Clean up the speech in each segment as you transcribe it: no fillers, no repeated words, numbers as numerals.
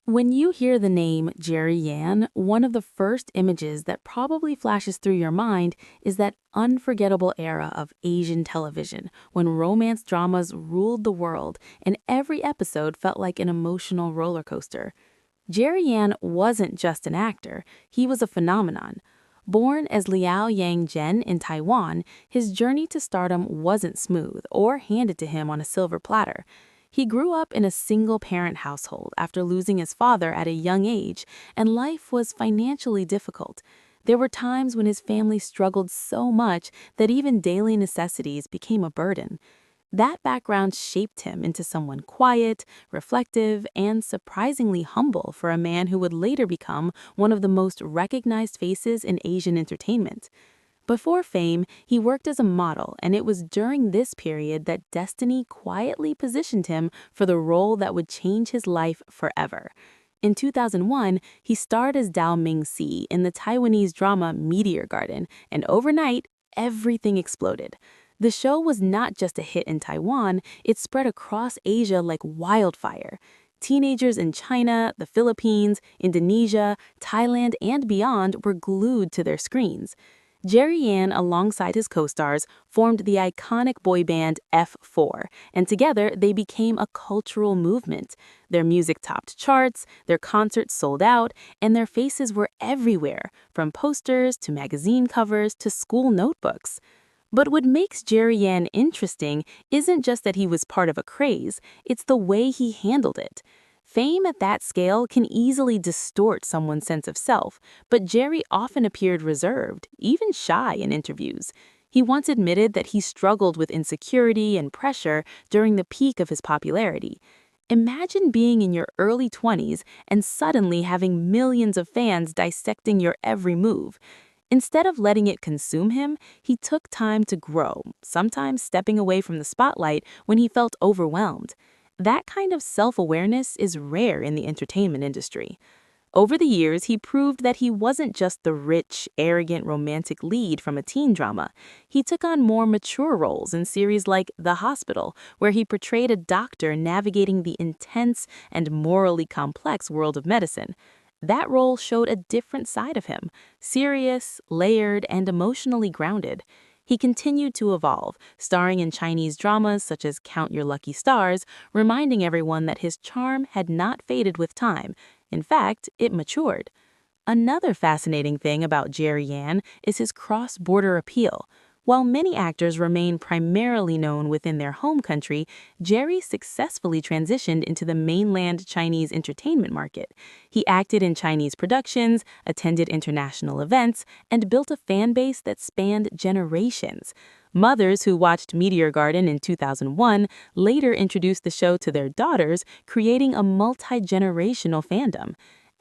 When you hear the name Jerry Yan, one of the first images that probably flashes through your mind is that unforgettable era of Asian television when romance dramas ruled the world and every episode felt like an emotional roller coaster. Jerry Yan wasn't just an actor, he was a phenomenon. Born as Liao Yang Zhen in Taiwan, his journey to stardom wasn't smooth or handed to him on a silver platter. He grew up in a single-parent household after losing his father at a young age, and life was financially difficult. There were times when his family struggled so much that even daily necessities became a burden. That background shaped him into someone quiet, reflective, and surprisingly humble for a man who would later become one of the most recognized faces in Asian entertainment. Before fame, he worked as a model, and it was during this period that destiny quietly positioned him for the role that would change his life forever. In 2001, he starred as Dao Ming-si in the Taiwanese drama Meteor Garden, and overnight, everything exploded. The show was not just a hit in Taiwan, it spread across Asia like wildfire. Teenagers in China, the Philippines, Indonesia, Thailand, and beyond were glued to their screens. Jerry Yan, alongside his co-stars, formed the iconic boy band F4, and together they became a cultural movement. Their music topped charts, their concerts sold out, and their faces were everywhere, from posters to magazine covers to school notebooks. But what makes Jerry Yan interesting isn't just that he was part of a craze, it's the way he handled it. Fame at that scale can easily distort someone's sense of self, but Jerry often appeared reserved, even shy in interviews. He once admitted that he struggled with insecurity and pressure during the peak of his popularity. Imagine being in your early 20s and suddenly having millions of fans dissecting your every move. Instead of letting it consume him, he took time to grow, sometimes stepping away from the spotlight when he felt overwhelmed. That kind of self-awareness is rare in the entertainment industry. Over the years, he proved that he wasn't just the rich, arrogant romantic lead from a teen drama. He took on more mature roles in series like The Hospital, where he portrayed a doctor navigating the intense and morally complex world of medicine. That role showed a different side of him, serious, layered, and emotionally grounded. He continued to evolve, starring in Chinese dramas such as Count Your Lucky Stars, reminding everyone that his charm had not faded with time. In fact, it matured. Another fascinating thing about Jerry Yan is his cross-border appeal. While many actors remain primarily known within their home country, Jerry successfully transitioned into the mainland Chinese entertainment market. He acted in Chinese productions, attended international events, and built a fan base that spanned generations. Mothers who watched Meteor Garden in 2001 later introduced the show to their daughters, creating a multi-generational fandom.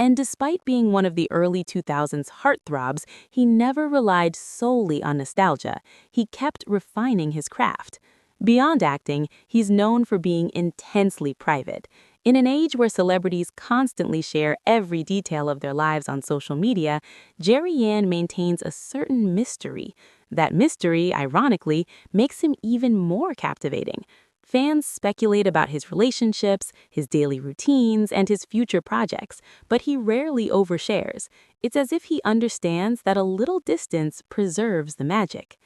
And despite being one of the early 2000s heartthrobs, he never relied solely on nostalgia. He kept refining his craft. Beyond acting, he's known for being intensely private. In an age where celebrities constantly share every detail of their lives on social media, Jerry Yan maintains a certain mystery. That mystery, ironically, makes him even more captivating. Fans speculate about his relationships, his daily routines, and his future projects, but he rarely overshares. It's as if he understands that a little distance preserves the magic.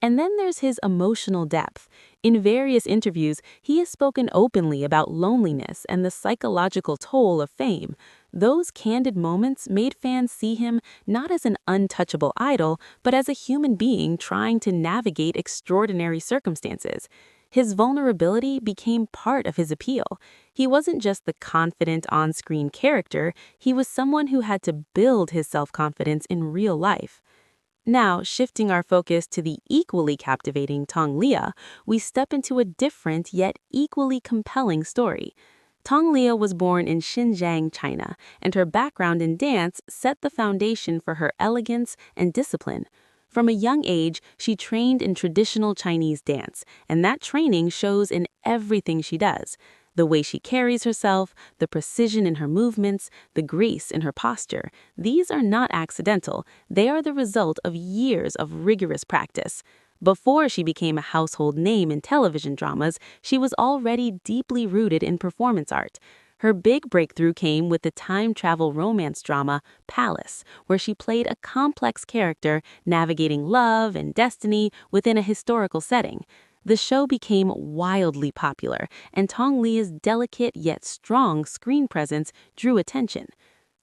And then there's his emotional depth. In various interviews, he has spoken openly about loneliness and the psychological toll of fame. Those candid moments made fans see him not as an untouchable idol, but as a human being trying to navigate extraordinary circumstances. His vulnerability became part of his appeal. He wasn't just the confident on-screen character, he was someone who had to build his self-confidence in real life. Now, shifting our focus to the equally captivating Tong Liya, we step into a different yet equally compelling story. Tong Liya was born in Xinjiang, China, and her background in dance set the foundation for her elegance and discipline. From a young age, she trained in traditional Chinese dance, and that training shows in everything she does. The way she carries herself, the precision in her movements, the grace in her posture, these are not accidental. They are the result of years of rigorous practice. Before she became a household name in television dramas, she was already deeply rooted in performance art. Her big breakthrough came with the time travel romance drama Palace, where she played a complex character navigating love and destiny within a historical setting. The show became wildly popular, and Tong Liya's delicate yet strong screen presence drew attention.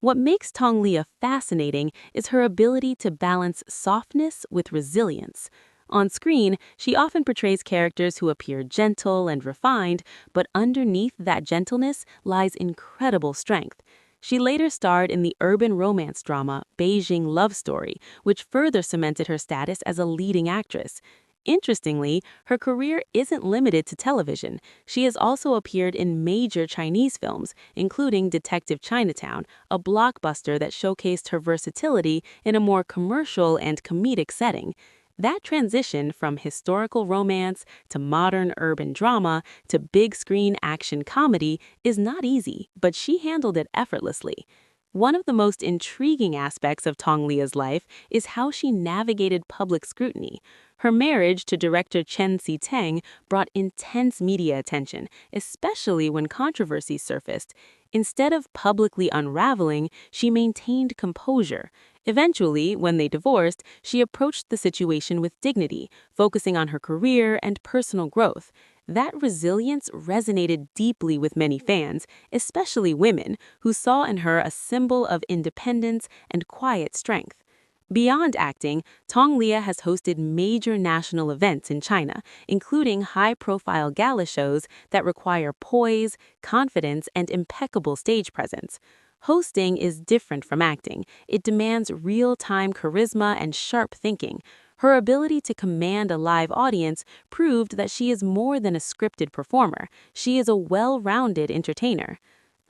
What makes Tong Liya fascinating is her ability to balance softness with resilience. On screen, she often portrays characters who appear gentle and refined, but underneath that gentleness lies incredible strength. She later starred in the urban romance drama Beijing Love Story, which further cemented her status as a leading actress. Interestingly, her career isn't limited to television. She has also appeared in major Chinese films, including Detective Chinatown, a blockbuster that showcased her versatility in a more commercial and comedic setting. That transition from historical romance to modern urban drama to big screen action comedy is not easy, but she handled it effortlessly. One of the most intriguing aspects of Tong Liya's life is how she navigated public scrutiny. Her marriage to director Chen Xiteng brought intense media attention, especially when controversies surfaced. Instead of publicly unraveling, she maintained composure. Eventually, when they divorced, she approached the situation with dignity, focusing on her career and personal growth. That resilience resonated deeply with many fans, especially women, who saw in her a symbol of independence and quiet strength. Beyond acting, Tong Liya has hosted major national events in China, including high-profile gala shows that require poise, confidence, and impeccable stage presence. Hosting is different from acting. It demands real-time charisma and sharp thinking. Her ability to command a live audience proved that she is more than a scripted performer. She is a well-rounded entertainer.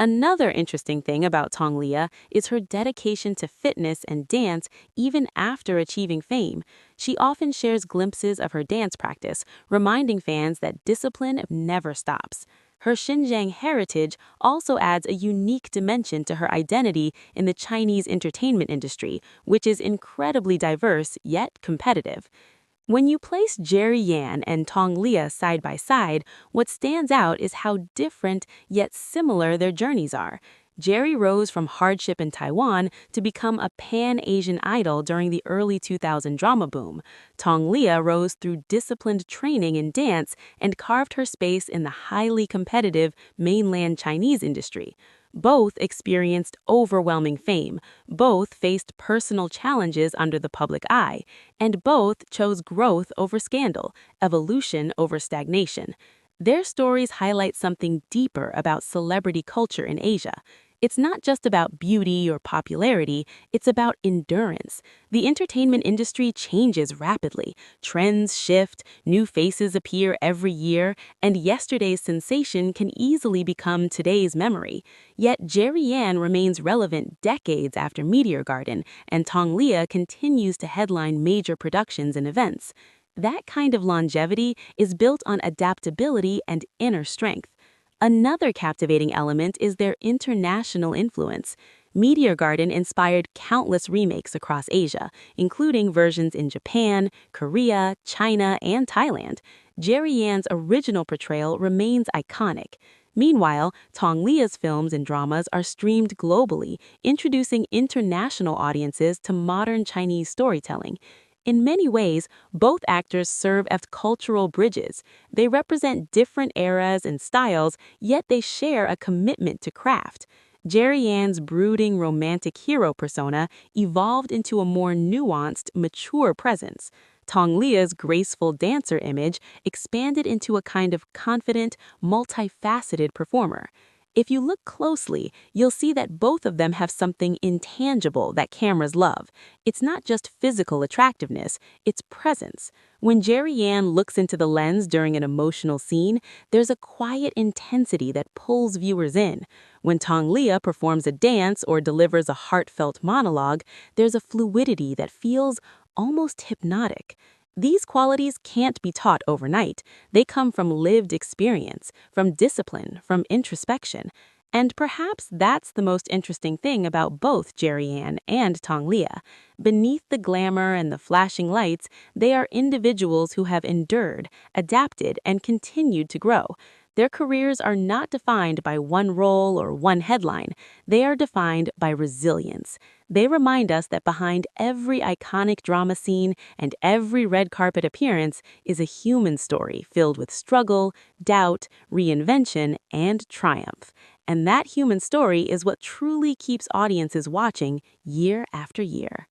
Another interesting thing about Tong Liya is her dedication to fitness and dance even after achieving fame. She often shares glimpses of her dance practice, reminding fans that discipline never stops. Her Xinjiang heritage also adds a unique dimension to her identity in the Chinese entertainment industry, which is incredibly diverse yet competitive. When you place Jerry Yan and Tong Liya side by side, what stands out is how different yet similar their journeys are. Jerry rose from hardship in Taiwan to become a pan-Asian idol during the early 2000 drama boom. Tong Liya rose through disciplined training in dance and carved her space in the highly competitive mainland Chinese industry. Both experienced overwhelming fame, both faced personal challenges under the public eye, and both chose growth over scandal, evolution over stagnation. Their stories highlight something deeper about celebrity culture in Asia. It's not just about beauty or popularity, it's about endurance. The entertainment industry changes rapidly. Trends shift, new faces appear every year, and yesterday's sensation can easily become today's memory. Yet Jerry Yan remains relevant decades after Meteor Garden, and Tong Liya continues to headline major productions and events. That kind of longevity is built on adaptability and inner strength. Another captivating element is their international influence. Meteor Garden inspired countless remakes across Asia, including versions in Japan, Korea, China, and Thailand. Jerry Yan's original portrayal remains iconic. Meanwhile, Tong Liya's films and dramas are streamed globally, introducing international audiences to modern Chinese storytelling. In many ways, both actors serve as cultural bridges. They represent different eras and styles, yet they share a commitment to craft. Jerry Yan's brooding romantic hero persona evolved into a more nuanced, mature presence. Tong Liya's graceful dancer image expanded into a kind of confident, multifaceted performer. If you look closely, you'll see that both of them have something intangible that cameras love. It's not just physical attractiveness, it's presence. When Jerry Yan looks into the lens during an emotional scene, there's a quiet intensity that pulls viewers in. When Tong Liya performs a dance or delivers a heartfelt monologue, there's a fluidity that feels almost hypnotic. These qualities can't be taught overnight. They come from lived experience, from discipline, from introspection. And perhaps that's the most interesting thing about both Jerry Yan and Tong Liya. Beneath the glamour and the flashing lights, they are individuals who have endured, adapted, and continued to grow. Their careers are not defined by one role or one headline. They are defined by resilience. They remind us that behind every iconic drama scene and every red carpet appearance is a human story filled with struggle, doubt, reinvention, and triumph. And that human story is what truly keeps audiences watching year after year.